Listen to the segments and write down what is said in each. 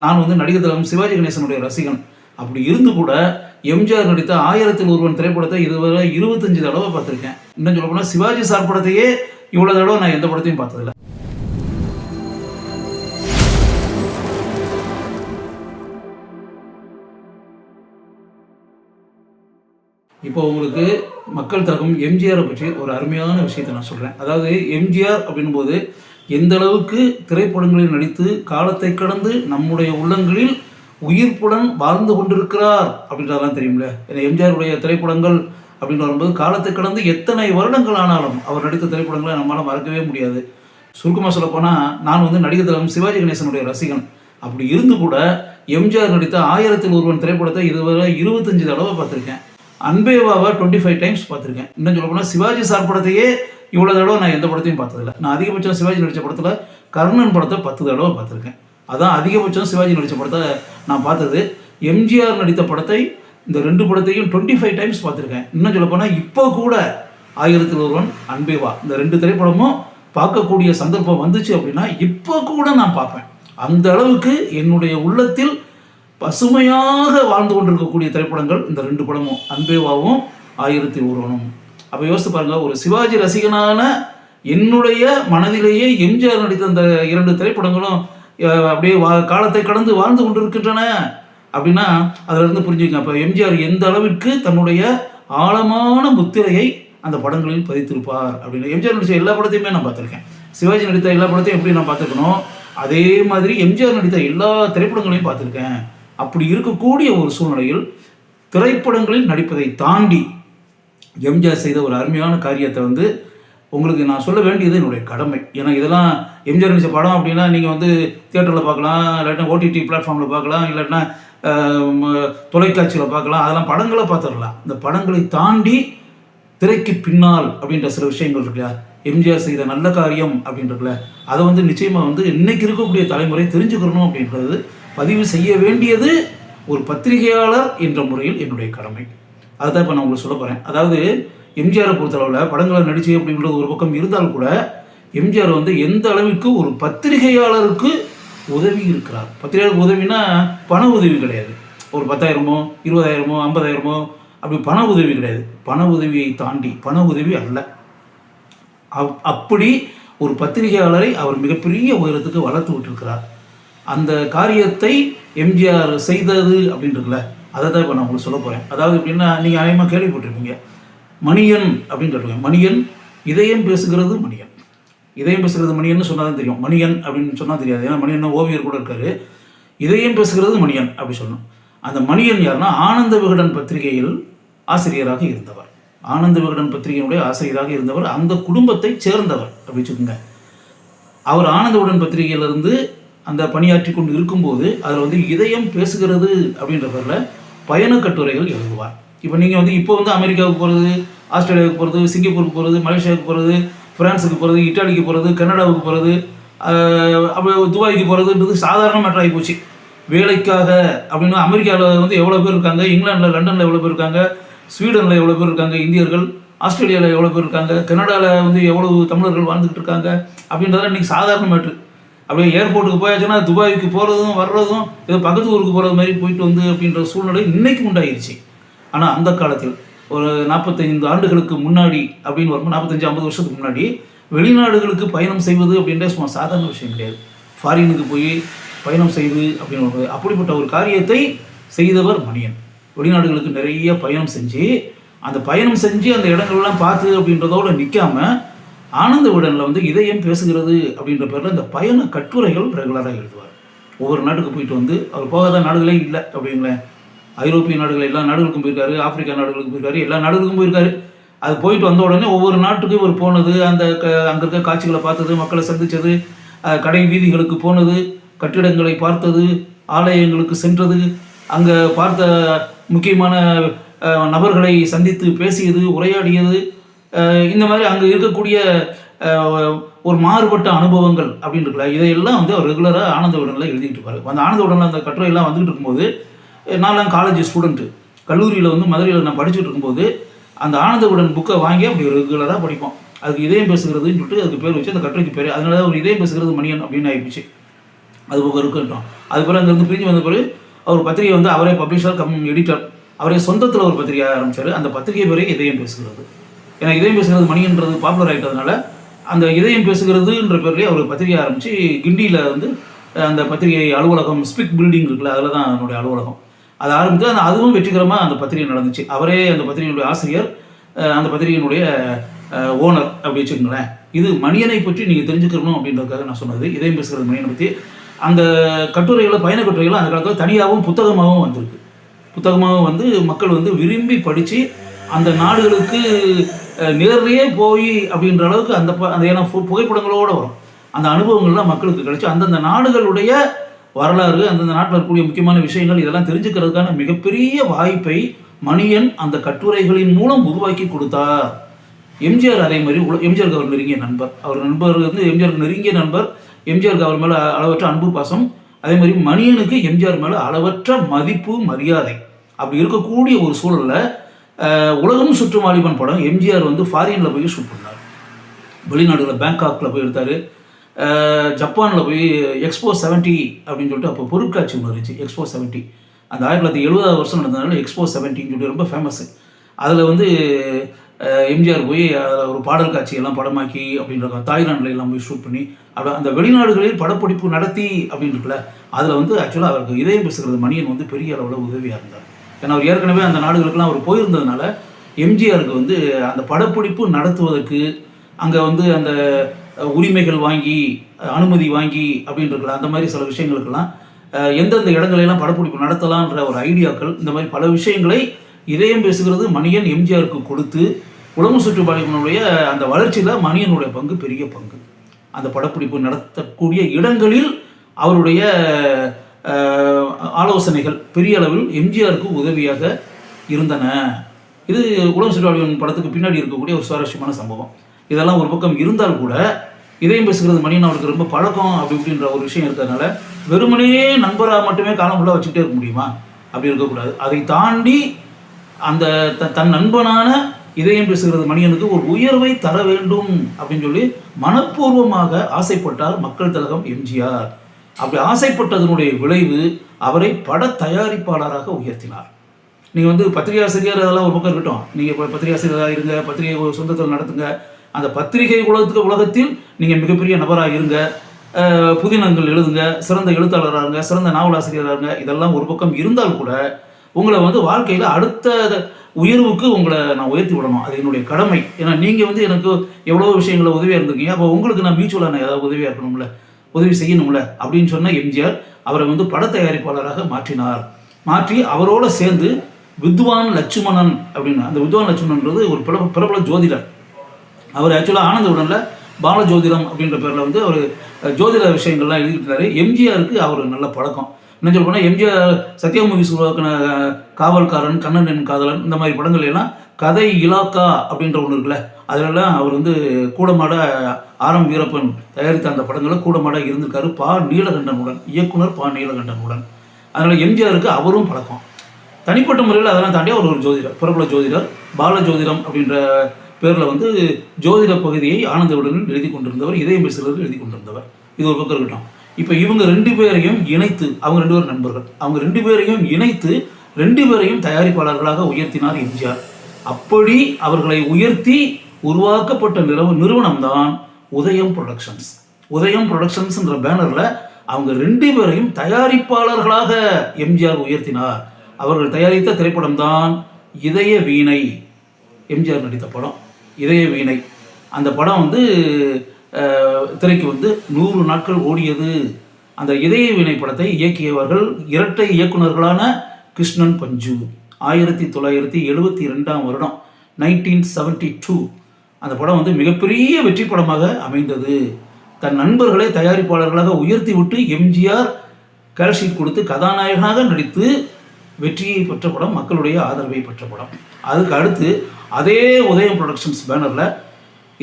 நான் நடிகர் திலகம் சிவாஜி கணேசனுடைய ரசிகன். அப்படி இருந்து கூட எம்ஜிஆர் நடித்த 1000ல் ஒருவன் திரைப்படத்தை இதுவரை 25 தடவை பார்த்துருக்கேன். இன்னும் சொல்ல போனால் சிவாஜி சார் படத்தையே இவ்வளோ தடவை நான் எந்த படத்தையும் பார்த்ததில்லை. இப்போ உங்களுக்கு மக்கள் திலகம் எம்ஜிஆரை பற்றி ஒரு அருமையான விஷயத்தை நான் சொல்கிறேன். அதாவது எம்ஜிஆர் அப்படின்போது எந்த அளவுக்கு திரைப்படங்களில் நடித்து காலத்தை கடந்து நம்முடைய உள்ளங்களில் உயிர்ப்புடன் வாழ்ந்து கொண்டிருக்கிறார் அப்படின்றதெல்லாம் தெரியும்ல. ஏன்னா எம்ஜிஆருடைய திரைப்படங்கள் அப்படின்னு வரும்போது காலத்தை கடந்து எத்தனை வருடங்கள் ஆனாலும் அவர் நடித்த திரைப்படங்களை நம்மளால் மறக்கவே முடியாது. சுருக்கமாக சொல்லப்போனால் நான் நடிகர் திலகம் சிவாஜி கணேசனுடைய ரசிகன். அப்படி இருந்து கூட எம்ஜிஆர் நடித்த 1000ல் ஒருவன் திரைப்படத்தை இதுவரை 25 தடவை பார்த்துருக்கேன். அன்பேவாவை 25 டைம்ஸ் பார்த்துருக்கேன். இன்னும் சொல்ல போனால் சிவாஜி சார் படத்தையே இவ்வளோ தடவை நான் எந்த படத்தையும் பார்த்ததில்லை. நான் அதிகபட்சம் சிவாஜி நடித்த படத்தில் கர்ணன் படத்தை 10 தடவை பார்த்துருக்கேன். அதான் அதிகபட்சம் சிவாஜி நடித்த படத்தை நான் பார்த்தது. எம்ஜிஆர் நடித்த படத்தை இந்த 2 படத்தையும் 25 டைம்ஸ் பார்த்துருக்கேன். இன்னும் சொல்ல போனால் இப்போ கூட 1000ல் ஒருவன், அன்பேவா இந்த 2 திரைப்படமும் பார்க்கக்கூடிய சந்தர்ப்பம் வந்துச்சு அப்படின்னா இப்போ கூட நான் பார்ப்பேன். அந்த அளவுக்கு என்னுடைய உள்ளத்தில் பசுமையாக வாழ்ந்து கொண்டிருக்கக்கூடிய திரைப்படங்கள் இந்த 2 படமும், அன்பேவாவும் 1000ல் ஒருவனும். அப்போ யோசித்து பாருங்கள், ஒரு சிவாஜி ரசிகனான என்னுடைய மனதிலேயே எம்ஜிஆர் நடித்த அந்த 2 திரைப்படங்களும் அப்படியே காலத்தை கடந்து வாழ்ந்து கொண்டிருக்கின்றன அப்படின்னா அதிலிருந்து புரிஞ்சுக்கங்க. அப்போ எம்ஜிஆர் எந்த அளவிற்கு தன்னுடைய ஆழமான முத்திரையை அந்த படங்களில் பதித்திருப்பார் அப்படின்னு. எம்ஜிஆர் நடித்த எல்லா படத்தையுமே நான் பார்த்துருக்கேன். சிவாஜி நடித்த எல்லா படத்தையும் எப்படி நான் பார்த்துருக்கணும், அதே மாதிரி எம்ஜிஆர் நடித்த எல்லா திரைப்படங்களையும் பார்த்துருக்கேன். அப்படி இருக்கக்கூடிய ஒரு சூழ்நிலையில் திரைப்படங்களில் நடிப்பதை தாண்டி எம்ஜிஆர் செய்த ஒரு அருமையான காரியத்தை உங்களுக்கு நான் சொல்ல வேண்டியது என்னுடைய கடமை. ஏன்னா இதெல்லாம் எம்ஜிஆர் நடித்த படம் அப்படின்னா நீங்கள் தியேட்டரில் பார்க்கலாம், இல்லாட்டினா ஓடிடி பிளாட்ஃபார்மில் பார்க்கலாம், இல்லாட்டினா தொலைக்காட்சியில் பார்க்கலாம். அதெல்லாம் படங்களை பார்த்துடலாம். இந்த படங்களை தாண்டி திரைக்கு பின்னால் அப்படின்ற சில விஷயங்கள் இருக்குல்லையா, எம்ஜிஆர் செய்த நல்ல காரியம் அப்படின்றதுல அதை நிச்சயமாக இன்னைக்கு இருக்கக்கூடிய தலைமுறை தெரிஞ்சுக்கணும் அப்படின்றது பதிவு செய்ய வேண்டியது ஒரு பத்திரிகையாளர் என்ற முறையில் என்னுடைய கடமை. அதுதான் இப்போ நான் உங்களுக்கு சொல்ல போகிறேன். அதாவது எம்ஜிஆரை பொறுத்தளவில் படங்களை நடிச்சு அப்படின்றது ஒரு பக்கம் இருந்தால் கூட எம்ஜிஆர் எந்த அளவிற்கு ஒரு பத்திரிகையாளருக்கு உதவி இருக்கிறார். பத்திரிகையாளருக்கு உதவினா பண உதவி கிடையாது. ஒரு 10,000மோ 20,000மோ 50,000மோ அப்படி பண உதவி கிடையாது. பண உதவியை தாண்டி, பண உதவி அல்ல, அப்படி ஒரு பத்திரிகையாளரை அவர் மிகப்பெரிய உயரத்துக்கு வளர்த்து விட்டுருக்கிறார். அந்த காரியத்தை எம்ஜிஆர் செய்தது அப்படின்றதுல அதை தான் இப்போ நான் உங்களுக்கு சொல்ல போகிறேன். அதாவது எப்படின்னா, நீங்கள் அதிகமாக கேள்விப்பட்டிருப்பீங்க, மணியன் அப்படின்னு சொல்லுவேன். மணியன் இதயம் பேசுகிறது மணியன். இதயம் பேசுகிறது மணியன்னு சொன்னால் தான் தெரியும். மணியன் அப்படின்னு சொன்னால் தெரியாது. ஏன்னா மணியன் ஓவியர் கூட இருக்கார். இதயம் பேசுகிறது மணியன் அப்படி சொல்லணும். அந்த மணியன் யாருன்னா ஆனந்த விகடன் பத்திரிகையில் ஆசிரியராக இருந்தவர். ஆனந்த விகடன் பத்திரிகையினுடைய ஆசிரியராக இருந்தவர். அந்த குடும்பத்தை சேர்ந்தவர் அப்படி வச்சுக்கோங்க. அவர் ஆனந்த விகடன் பத்திரிகையிலிருந்து அந்த பணியாற்றி கொண்டு இருக்கும்போது அதில் இதயம் பேசுகிறது அப்படின்ற பேரில் பயண கட்டுரைகள் எழுதுவார். இப்போ நீங்கள் இப்போ அமெரிக்காவுக்கு போகிறது, ஆஸ்திரேலியாவுக்கு போகிறது, சிங்கப்பூருக்கு போகிறது, மலேசியாவுக்கு போகிறது, ஃப்ரான்ஸுக்கு போகிறது, இட்டாலிக்கு போகிறது, கனடாவுக்கு போகிறது, அப்போ துபாய்க்கு போகிறதுன்றது சாதாரண மேட்டர் ஆகி போச்சு. வேலைக்காக அப்படின்னு அமெரிக்காவில் எவ்வளோ பேர் இருக்காங்க, இங்கிலாண்டில் லண்டனில் எவ்வளோ பேர் இருக்காங்க, ஸ்வீடனில் எவ்வளோ பேர் இருக்காங்க இந்தியர்கள், ஆஸ்திரேலியாவில் எவ்வளோ பேர் இருக்காங்க, கனடாவில் எவ்வளோ தமிழர்கள் வாழ்ந்துக்கிட்டு இருக்காங்க அப்படின்றதெல்லாம் இன்றைக்கி சாதாரண மேட்ரு. அப்படியே ஏர்போர்ட்டுக்கு போயாச்சுன்னா துபாய்க்கு போகிறதும் வர்றதும் ஏதோ பக்கத்து ஊருக்கு போகிறது மாதிரி போயிட்டு அப்படின்ற சூழ்நிலை இன்றைக்கு உண்டாயிருச்சு. ஆனால் அந்த காலத்தில் ஒரு 45 ஆண்டுகளுக்கு முன்னாடி அப்படின்னு வரும்போது, 45-50 வருஷத்துக்கு முன்னாடி வெளிநாடுகளுக்கு பயணம் செய்வது அப்படின்ற சும்மா சாதாரண விஷயம் கிடையாது. ஃபாரினுக்கு போய் பயணம் செய்து அப்படின்னு அப்படிப்பட்ட ஒரு காரியத்தை செய்தவர் மணியன். வெளிநாடுகளுக்கு நிறைய பயணம் செஞ்சு அந்த இடங்கள்லாம் பார்த்து அப்படின்றதோடு நிற்காமல் ஆனந்த விகடனில் இதயம் பேசுகிறது அப்படின்ற பேரில் இந்த பயண கட்டுரைகள் ரெகுலராக எழுதுவார். ஒவ்வொரு நாட்டுக்கு போயிட்டு அவர் போகாத நாடுகளே இல்லை அப்படிங்களேன். ஐரோப்பிய நாடுகள் எல்லா நாடுகளுக்கும் போயிருக்காரு, ஆப்பிரிக்கா நாடுகளுக்கு போயிருக்காரு, எல்லா நாடுகளுக்கும் போயிருக்காரு. அது போயிட்டு வந்த உடனே ஒவ்வொரு நாட்டுக்கும் இவர் போனது, அந்த அங்கே இருக்க காட்சிகளை பார்த்தது, மக்களை சந்தித்தது, கடை வீதிகளுக்கு போனது, கட்டிடங்களை பார்த்தது, ஆலயங்களுக்கு சென்றது, அங்கே பார்த்த முக்கியமான நபர்களை சந்தித்து பேசியது, உரையாடியது, இந்த மாதிரி அங்கே இருக்கக்கூடிய ஒரு மாறுபட்ட அனுபவங்கள் அப்படின்னு இருக்குல்ல, இதையெல்லாம் அவர் ரெகுலராக ஆனந்த விகடனில் எழுதிக்கிட்டு இருப்பார். அந்த ஆனந்த விகடனில் அந்த கட்டுரையெல்லாம் வந்துகிட்டு இருக்கும்போது, நான்லாம் காலேஜ் ஸ்டூடெண்ட்டு, கல்லூரியில் மதுரையில் நான் படிச்சுட்டு இருக்கும்போது அந்த ஆனந்த விகடன் புக்கை வாங்கி அப்படி ரெகுலராக படிப்போம். அதுக்கு இதயம் பேசுகிறதுன்னு சொல்லிட்டு அதுக்கு பேர் வச்சு அந்த கட்டுரைக்கு பேர். அதனால ஒரு இதயம் பேசுகிறது மணியன் அப்படின்னு ஆகிடுச்சு. அது போக இருக்கட்டும். அதுபோல் அங்கேருந்து பிரிஞ்சு வந்த பிறகு அவர் பத்திரிகை வந்து அவரே பப்ளிஷர் எடிட்டர், அவரே சொந்தத்தில் ஒரு பத்திரிகை ஆரம்பித்தார். அந்த பத்திரிகை பேரே இதயம் பேசுகிறது. ஏன்னா இதயம் பேசுகிறது மணின்றது பாப்புலர் ஆகிட்டதுனால அந்த இதயம் பேசுகிறதுன்ற பேர்லேயே அவர் பத்திரிகை ஆரம்பித்து கிண்டியில் வந்து அந்த பத்திரிகை அலுவலகம் ஸ்பிக் பில்டிங் இருக்குல்ல, அதில் தான் அதனுடைய அலுவலகம் அது ஆரம்பித்து அதுவும் வெற்றிகரமாக அந்த பத்திரிகை நடந்துச்சு. அவரே அந்த பத்திரிகையினுடைய ஆசிரியர், அந்த பத்திரிகையினுடைய ஓனர் அப்படி வச்சுக்கோங்களேன். இது மணியனை பற்றி நீங்கள் தெரிஞ்சுக்கணும் அப்படின்றதுக்காக நான் சொன்னது. இதயம் பேசுகிறது மணியனை பற்றி அந்த கட்டுரைகளை, பயண கட்டுரைகள் அந்த காலத்தில் தனியாகவும் புத்தகமாகவும் வந்திருக்கு. புத்தகமாகவும் வந்து மக்கள் வந்து விரும்பி படித்து அந்த நாடுகளுக்கு நேர்லேயே போய் அப்படின்ற அளவுக்கு அந்த ஏன்னா புகைப்படங்களோடு வரும். அந்த அனுபவங்கள்லாம் மக்களுக்கு கிடைச்சி அந்தந்த நாடுகளுடைய வரலாறு, அந்தந்த நாட்டில் இருக்கக்கூடிய முக்கியமான விஷயங்கள் இதெல்லாம் தெரிஞ்சுக்கிறதுக்கான மிகப்பெரிய வாய்ப்பை மணியன் அந்த கட்டுரைகளின் மூலம் உருவாக்கி கொடுத்தார். எம்ஜிஆர் அதே மாதிரி எம்ஜிஆருக்கு அவர் நெருங்கிய நண்பர். அவர் நண்பர் வந்து எம்ஜிஆருக்கு நெருங்கிய நண்பர். எம்ஜிஆருக்கு அவர் மேலே அளவற்ற அன்பு பாசம். அதே மாதிரி மணியனுக்கு எம்ஜிஆர் மேலே அளவற்ற மதிப்பு மரியாதை. அப்படி இருக்கக்கூடிய ஒரு சூழலில் உலகம் சுற்றும் வாலிபன் படம் எம்ஜிஆர் வந்து ஃபாரினில் போய் ஷூட் பண்ணார். வெளிநாடுகளில் பேங்காக்கில் போய் எடுத்தார். ஜப்பானில் போய் எக்ஸ்போ 70 அப்படின்னு சொல்லிட்டு அப்போ பொருட்காட்சி ஒன்று இருந்துச்சு. எக்ஸ்போ 70 அந்த 1970 வருஷம் நடந்ததுனால எக்ஸ்போ 70ன்னு சொல்லி ரொம்ப ஃபேமஸ்ஸு. அதில் வந்து எம்ஜிஆர் போய் அதில் ஒரு பாடல் காட்சியெல்லாம் படமாக்கி அப்படின்ற தாய்லாண்டில் எல்லாம் போய் ஷூட் பண்ணி அப்படி அந்த வெளிநாடுகளில் படப்பிடிப்பு நடத்தி அப்படின்னு இருக்குல்ல, அதில் வந்து ஆக்சுவலாக அவருக்கு இதயம் பேசுகிறது மணியன் வந்து பெரிய அளவில் உதவியாக இருந்தார். ஏன்னா அவர் ஏற்கனவே அந்த நாடுகளுக்கெல்லாம் அவர் போயிருந்ததுனால எம்ஜிஆருக்கு வந்து அந்த படப்பிடிப்பு நடத்துவதற்கு அங்கே வந்து அந்த உரிமைகள் வாங்கி அனுமதி வாங்கி அப்படின்றதுல அந்த மாதிரி சில விஷயங்களுக்கெல்லாம் எந்தெந்த இடங்களெல்லாம் படப்பிடிப்பு நடத்தலான்ற ஒரு ஐடியாக்கள், இந்த மாதிரி பல விஷயங்களை இதயம் பேசுகிறது மணியன் எம்ஜிஆருக்கு கொடுத்து உலகம் சுற்றுப்பாதையினுடைய அந்த வளர்ச்சியில் மணியனுடைய பங்கு பெரிய பங்கு. அந்த படப்பிடிப்பு நடத்தக்கூடிய இடங்களில் அவருடைய ஆலோசனைகள் பெரிய அளவில் எம்ஜிஆருக்கு உதவியாக இருந்தன. இது உலகம் சுற்றுப்பாதையின் படத்துக்கு பின்னாடி இருக்கக்கூடிய ஒரு சுவாரஸ்யமான சம்பவம். இதெல்லாம் ஒரு பக்கம் இருந்தால் கூட இதயம் பேசுகிறது மணியன் அவருக்கு ரொம்ப பழக்கம் அப்படி இப்படின்ற ஒரு விஷயம் இருக்கிறதுனால வெறுமனே நண்பராக மட்டுமே காலம் ஃபுல்லாக வச்சுக்கிட்டே இருக்க முடியுமா? அப்படி இருக்கக்கூடாது. அதை தாண்டி அந்த தன் நண்பனான இதயம் பேசுகிறது மணியனுக்கு ஒரு உயர்வை தர வேண்டும் அப்படின்னு சொல்லி மனப்பூர்வமாக ஆசைப்பட்டார் மக்கள் திலகம் எம்ஜிஆர். அப்படி ஆசைப்பட்டதனுடைய விளைவு அவரை பட தயாரிப்பாளராக உயர்த்தினார். நீங்கள் வந்து பத்திரிகை ஆசிரியர் அதெல்லாம் ஒரு பக்கம் இருக்கட்டும், நீங்கள் இப்போ பத்திரிகை ஆசிரியராக இருங்க, பத்திரிகை சொந்தத்தில் நடத்துங்க, அந்த பத்திரிகை உலகத்தில் நீங்கள் மிகப்பெரிய நபராக இருங்க, புதினங்கள் எழுதுங்க, சிறந்த எழுத்தாளராக இருங்க, சிறந்த நாவலாசிரியராக இருங்க. இதெல்லாம் ஒரு பக்கம் இருந்தால் கூட உங்களை வந்து வாழ்க்கையில் அடுத்த உயர்வுக்கு உங்களை நான் உயர்த்தி விடணும். அது என்னுடைய கடமை. ஏன்னா நீங்கள் வந்து எனக்கு எவ்வளோ விஷயங்களை உதவியாக இருந்திருக்கீங்க, அப்போ உங்களுக்கு நான் மியூச்சுவலாக நான் ஏதாவது உதவியாக இருக்கணும்ல, உதவி செய்யணும்ல அப்படின்னு சொன்ன எம்ஜிஆர் அவரை வந்து பட தயாரிப்பாளராக மாற்றினார். மாற்றி அவரோடு சேர்ந்து வித்வான் லட்சுமணன் அப்படின்னு, அந்த வித்வான் லட்சுமணன்றது ஒரு பிரபல ஜோதிடர். அவர் ஆக்சுவலாக ஆனந்த உடனில் பாலஜோதிடம் அப்படின்ற பேரில் வந்து அவர் ஜோதிட விஷயங்கள்லாம் எழுதிட்டாரு. எம்ஜிஆருக்கு அவர் நல்ல பழக்கம். என்ன சொல்ல போனால் எம்ஜிஆர் சத்யமூவிஸ் உருவாக்கின காவல்காரன், கண்ணன் என் காதலன், இந்த மாதிரி படங்கள் எல்லாம் கதை இலாக்கா அப்படின்ற ஒன்று இருக்குல்ல, அதிலெல்லாம் அவர் வந்து கூடமாட ஆரம் வீரப்பன் தயாரித்த அந்த படங்களில் கூடமாட இருந்திருக்காரு நீலகண்டனுடன், இயக்குனர் நீலகண்டனுடன். அதனால் எம்ஜிஆருக்கு அவரும் பழக்கம். தனிப்பட்ட முறையில் அதெல்லாம் தாண்டி அவர் ஒரு ஜோதிடர், பிரபல ஜோதிடர். பாலஜோதிடம் அப்படின்ற பேரில் வந்து ஜோதிட பகுதியை ஆனந்தவுடன் எழுதி கொண்டிருந்தவர், இதயம் பேசுகிறது எழுதி கொண்டிருந்தவர். இது ஒரு பக்கம் இருக்கட்டும். இப்போ இவங்க 2 பேரையும் இணைத்து, அவங்க 2 பேரும் நண்பர்கள், அவங்க 2 பேரையும் இணைத்து 2 பேரையும் தயாரிப்பாளர்களாக உயர்த்தினார் எம்ஜிஆர். அப்படி அவர்களை உயர்த்தி உருவாக்கப்பட்ட நிறுவனம் தான் உதயம் புரொடக்ஷன்ஸ். உதயம் புரொடக்ஷன்ஸ்ன்ற பேனரில் அவங்க 2 பேரையும் தயாரிப்பாளர்களாக எம்ஜிஆர் உயர்த்தினார். அவர்கள் தயாரித்த திரைப்படம் தான் இதய வீணை. எம்ஜிஆர் நடித்த படம் இதய வீணை. அந்த படம் வந்து திரைக்கு வந்து 100 நாட்கள் ஓடியது. அந்த இதய வீணை படத்தை இயக்கியவர்கள் இரட்டை இயக்குநர்களான கிருஷ்ணன் பஞ்சு. 1972ஆம் வருடம் 1972 அந்த படம் வந்து மிகப்பெரிய வெற்றி படமாக அமைந்தது. தன் நண்பர்களை தயாரிப்பாளர்களாக உயர்த்தி விட்டு எம்ஜிஆர் கேல்ஷீட் கொடுத்து கதாநாயகனாக நடித்து வெற்றியை பெற்ற படம், மக்களுடைய ஆதரவை பெற்ற படம். அதுக்கு அடுத்து அதே உதயம் புரொடக்ஷன்ஸ் பேனரில்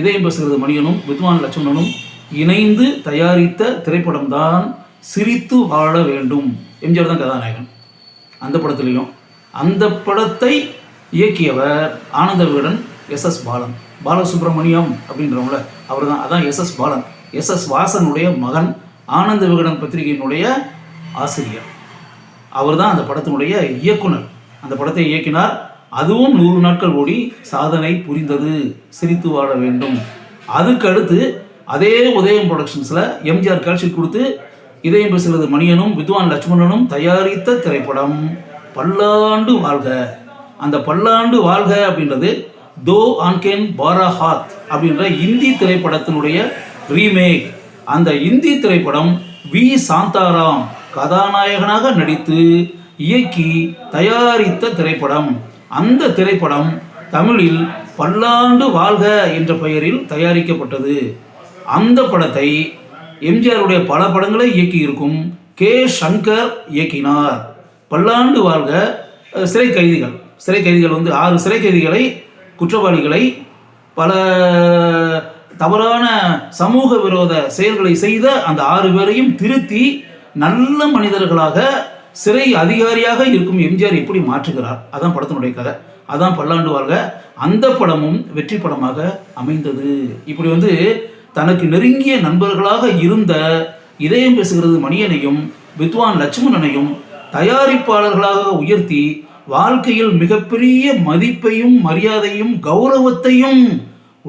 இதயம் பேசுகிறது மணியனும் வித்வான் லட்சுமணனும் இணைந்து தயாரித்த திரைப்படம் தான் சிரித்து வாழ வேண்டும். எம்ஜிஆர் தான் கதாநாயகன் அந்த படத்துலையும். அந்த படத்தை இயக்கியவர் ஆனந்த விகடன், எஸ்.எஸ். பாலன், பாலசுப்ரமணியம் அப்படின்றவங்கள அவர் தான். அதான் எஸ்.எஸ். பாலன், எஸ்.எஸ். வாசனுடைய மகன் ஆனந்த விகடன் பத்திரிகையினுடைய ஆசிரியர். அவர் தான் அந்த படத்தினுடைய இயக்குனர். அந்த படத்தை இயக்கினார். அதுவும் 100 நாட்கள் ஓடி சாதனை புரிந்தது. சிரித்து வாழ வேண்டும். அதுக்கு அடுத்து அதே உதயம் ப்ரொடக்ஷன்ஸில் எம்ஜிஆர் கால்ஷீட் கொடுத்து இதயம் பேசுகிறது மணியனும் வித்வான் லட்சுமணனும் தயாரித்த திரைப்படம் பல்லாண்டு வாழ்க. அந்த பல்லாண்டு வாழ்க அப்படின்றது தோ ஆன்கேன் பாராஹாத் அப்படின்ற இந்தி திரைப்படத்தினுடைய ரீமேக். அந்த இந்தி திரைப்படம் வி சாந்தாராம் கதாநாயகனாக நடித்து இயக்கி தயாரித்த திரைப்படம். அந்த திரைப்படம் தமிழில் பல்லாண்டு வாழ்க என்ற பெயரில் தயாரிக்கப்பட்டது. அந்த படத்தை எம்ஜிஆருடைய பல படங்களை இயக்கி இருக்கும் கே சங்கர் இயக்கினார். பல்லாண்டு வாழ்க சிறை கைதிகள் 6 சிறை கைதிகளை, குற்றவாளிகளை, பல தவறான சமூக விரோத செயல்களை செய்த அந்த 6 பேரையும் திருத்தி நல்ல மனிதர்களாக சிறை அதிகாரியாக இருக்கும் எம்ஜிஆர் எப்படி மாற்றுகிறார், அதான் படத்தினுடைய கதை. அதான் பல்லாண்டு வாழ்க. அந்த படமும் வெற்றி படமாக அமைந்தது. இப்படி தனக்கு நெருங்கிய நண்பர்களாக இருந்த இதயம் பேசுகிறது மணியனையும் வித்வான் லட்சுமணனையும் தயாரிப்பாளர்களாக உயர்த்தி வாழ்க்கையில் மிகப்பெரிய மதிப்பையும் மரியாதையும் கௌரவத்தையும்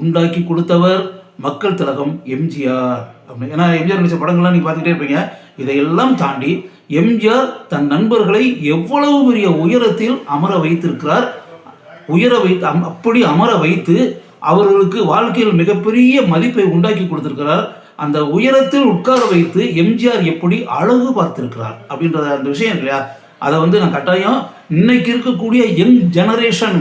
உண்டாக்கி கொடுத்தவர் மக்கள் திலகம் எம்ஜிஆர். ஏன்னா எம்ஜிஆர் நடிச்ச படங்கள்லாம் நீங்கள் பார்த்துக்கிட்டே இருப்பீங்க. இதையெல்லாம் தாண்டி எம்ஜிஆர் தன் நண்பர்களை எவ்வளவு பெரிய உயரத்தில் அமர வைத்திருக்கிறார். அப்படி அமர வைத்து அவர்களுக்கு வாழ்க்கையில் மிகப்பெரிய மதிப்பை உண்டாக்கி கொடுத்திருக்கிறார். அந்த உயரத்தில் உட்கார வைத்து எம்ஜிஆர் எப்படி அழகு பார்த்திருக்கிறார் அப்படின்றத அந்த விஷயம் இல்லையா, அதை நான் கட்டாயம் இன்னைக்கு இருக்கக்கூடிய யங் ஜெனரேஷன்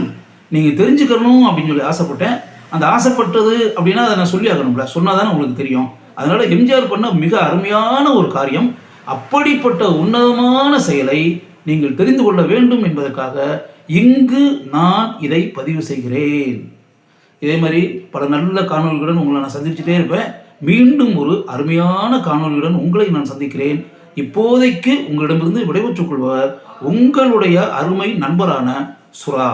நீங்கள் தெரிஞ்சுக்கணும் அப்படின்னு சொல்லி ஆசைப்பட்டேன். அந்த ஆசைப்பட்டது அப்படின்னா அதை நான் சொல்லி ஆகணும்ல, சொன்னால் தானே உங்களுக்கு தெரியும். அதனால் எம்ஜிஆர் பண்ண மிக அருமையான ஒரு காரியம். அப்படிப்பட்ட உன்னதமான செயலை நீங்கள் தெரிந்து கொள்ள வேண்டும் என்பதற்காக இங்கு நான் இதை பதிவு செய்கிறேன். இதே மாதிரி பல நல்ல காணொலிகளுடன் உங்களை நான் சந்திச்சுட்டே இருப்பேன். மீண்டும் ஒரு அருமையான காணொலியுடன் உங்களை நான் சந்திக்கிறேன். இப்போதைக்கு உங்களிடமிருந்து விடைபெற்றுக் கொள்வர் உங்களுடைய அருமை நண்பரான சுரா.